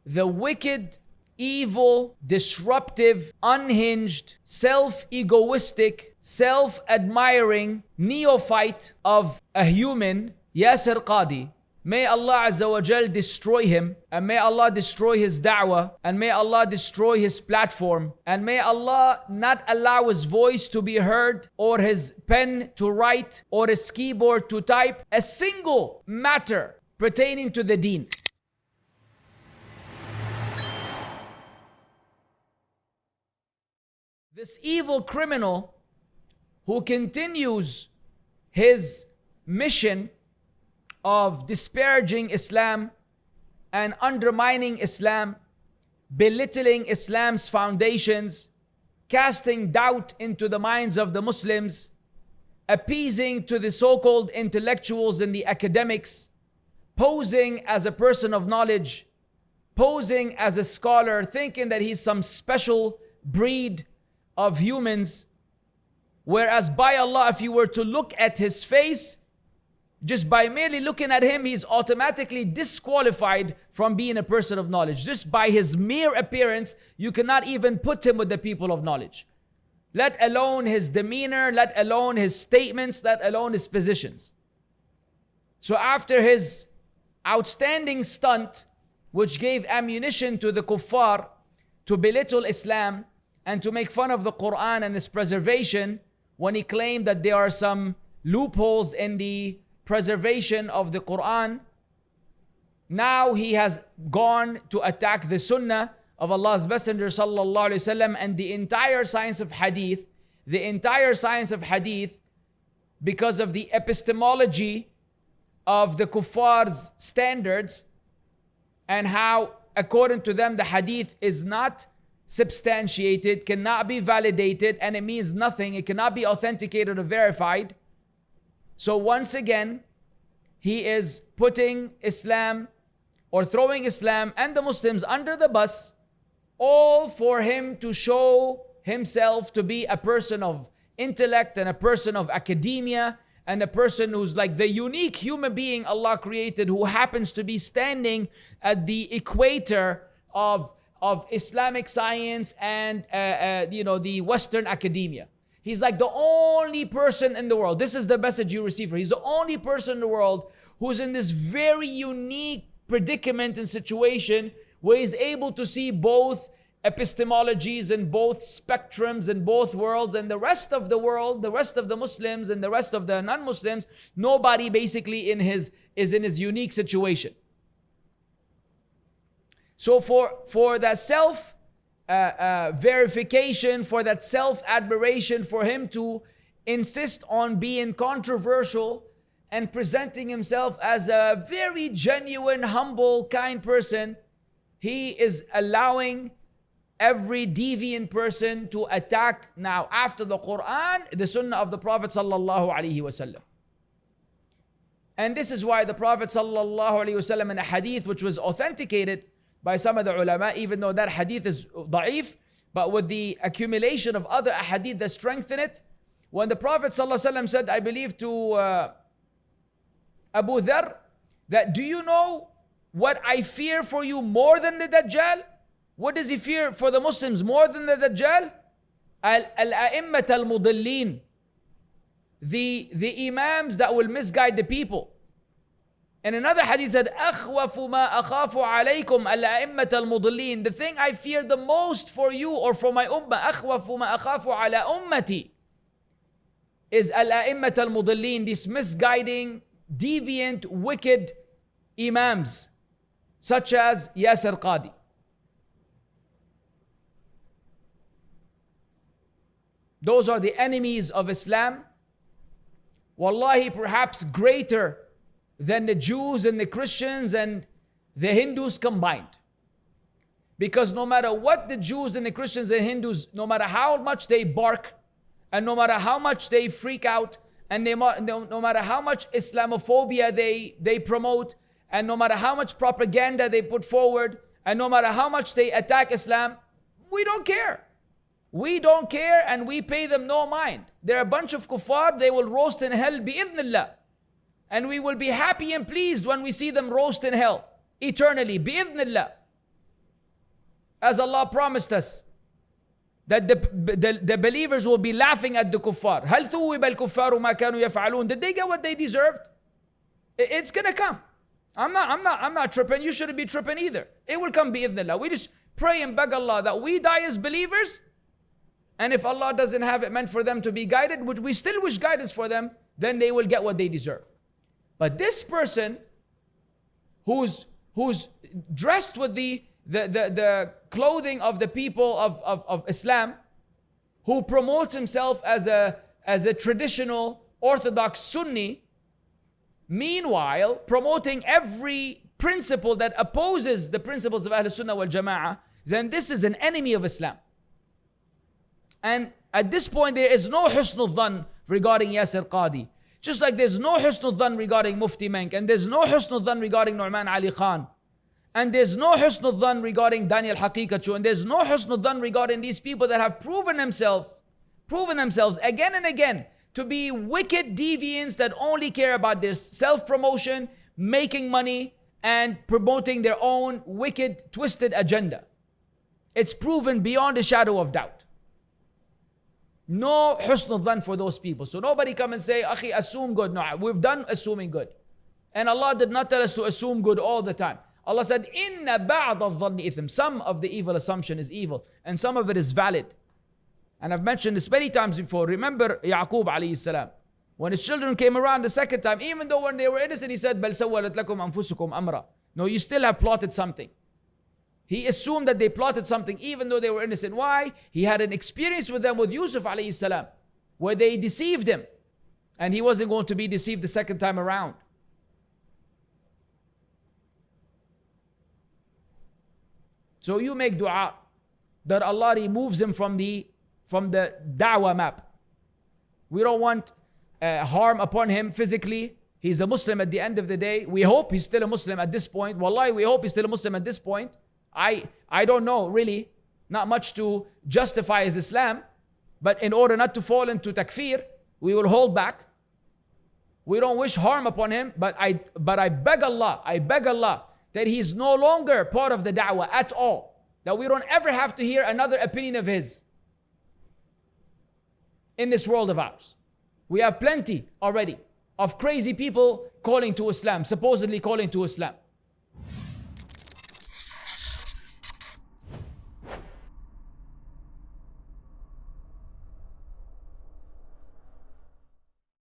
the wicked, evil, disruptive, unhinged, self-egoistic, self-admiring neophyte of a human, Yasir Qhadi. May Allah Azza wa Jal destroy him, and may Allah destroy his da'wah, and may Allah destroy his platform, and may Allah not allow his voice to be heard, or his pen to write, or his keyboard to type a single matter pertaining to the deen. This evil criminal who continues his mission of disparaging Islam and undermining Islam, belittling Islam's foundations, casting doubt into the minds of the Muslims, appeasing to the so-called intellectuals and the academics, posing as a person of knowledge, posing as a scholar, thinking that he's some special breed of humans, whereas by Allah, if you were to look at his face, just by merely looking at him, he's automatically disqualified from being a person of knowledge. Just by his mere appearance, you cannot even put him with the people of knowledge. Let alone his demeanor, let alone his statements, let alone his positions. So after his outstanding stunt, which gave ammunition to the kuffar to belittle Islam and to make fun of the Quran and its preservation, when he claimed that there are some loopholes in the preservation of the Quran, now he has gone to attack the Sunnah of Allah's Messenger sallallahu alaihi wasallam and the entire science of Hadith. The entire science of Hadith, because of the epistemology of the Kuffar's standards and how, according to them, the Hadith is not substantiated, cannot be validated, and it means nothing. It cannot be authenticated or verified. So once again, he is putting Islam or throwing Islam and the Muslims under the bus, all for him to show himself to be a person of intellect and a person of academia and a person who's like the unique human being Allah created, who happens to be standing at the equator of Islamic science and the Western academia. He's like the only person in the world. This is the message you receive from. He's the only person in the world who's in this very unique predicament and situation where he's able to see both epistemologies and both spectrums and both worlds, and the rest of the world, the rest of the Muslims and the rest of the non-Muslims, nobody basically is in his unique situation. So for that self verification, for that self-admiration, for him to insist on being controversial and presenting himself as a very genuine, humble, kind person, he is allowing every deviant person to attack now, after the Quran, the Sunnah of the Prophet sallallahu alaihi wasallam. And this is why the Prophet sallallahu alaihi wasallam, in a hadith which was authenticated by some of the ulama, even though that hadith is da'if, but with the accumulation of other hadith that strengthen it, when the Prophet ﷺ said, I believe to Abu Dharr, that do you know what I fear for you more than the Dajjal? What does he fear for the Muslims more than the Dajjal? Al-a'immat al-mudallin, the imams that will misguide the people. In another hadith said, أَخْوَفُ مَا أَخَافُ عَلَيْكُمْ الْأَئِمَّةَ الْمُضِلِّينَ. The thing I fear the most for you or for my ummah, أَخْوَفُ مَا أَخَافُ عَلَى أُمَّتِي, is الْأَئِمَّةَ الْمُضِلِّينَ, these misguiding, deviant, wicked imams, such as Yasir Qhadi. Those are the enemies of Islam. Wallahi, perhaps greater than the Jews and the Christians and the Hindus combined. Because no matter what the Jews and the Christians and Hindus, no matter how much they bark, and no matter how much they freak out, and no matter how much Islamophobia they promote, and no matter how much propaganda they put forward, and no matter how much they attack Islam, we don't care. We don't care, and we pay them no mind. They're a bunch of kuffar, they will roast in hell bi'idhnillah. And we will be happy and pleased when we see them roast in hell eternally, bi'idhnillah. as Allah promised us, that the believers will be laughing at the kuffar. هل ثوب الكفار ما كانوا يفعلون? Did they get what they deserved? It's gonna come. I'm not tripping. You shouldn't be tripping either. It will come bi'idhnillah. We just pray and beg Allah that we die as believers. And if Allah doesn't have it meant for them to be guided, which we still wish guidance for them, then they will get what they deserve. But this person who's dressed with the clothing of the people of Islam, who promotes himself as a traditional Orthodox Sunni, meanwhile promoting every principle that opposes the principles of Ahl Sunnah wal Jama'ah, then this is an enemy of Islam. And at this point there is no husnul dhan regarding Yasir Qhadi. Just like there's no husnul dhan regarding Mufti Menk, and there's no husnul dhan regarding Nu'man Ali Khan, and there's no husnul dhan regarding Daniel Haqiqatchu, and there's no husnul dhan regarding these people that have proven themselves again and again to be wicked deviants that only care about their self-promotion, making money, and promoting their own wicked, twisted agenda. It's proven beyond a shadow of doubt. No husnul dhan for those people. So nobody come and say, Akhi, assume good. No, we've done assuming good. And Allah did not tell us to assume good all the time. Allah said, Inna ba'd al-dhanni ithim. Some of the evil assumption is evil, and some of it is valid. And I've mentioned this many times before. Remember Yaqub alayhi salam. When his children came around the second time, even though when they were innocent, he said, Bal sawwalat lakum anfusukum amra. No, you still have plotted something. He assumed that they plotted something even though they were innocent. Why? He had an experience with them with Yusuf alayhi salam, where they deceived him. And he wasn't going to be deceived the second time around. So you make dua that Allah removes him from the da'wah map. We don't want harm upon him physically. He's a Muslim at the end of the day. We hope he's still a Muslim at this point. Wallahi, we hope he's still a Muslim at this point. I don't know really, not much to justify his Islam, but in order not to fall into takfir, we will hold back. We don't wish harm upon him, but I beg Allah that he is no longer part of the da'wah at all, that we don't ever have to hear another opinion of his in this world of ours. We have plenty already of crazy people calling to Islam, supposedly calling to Islam.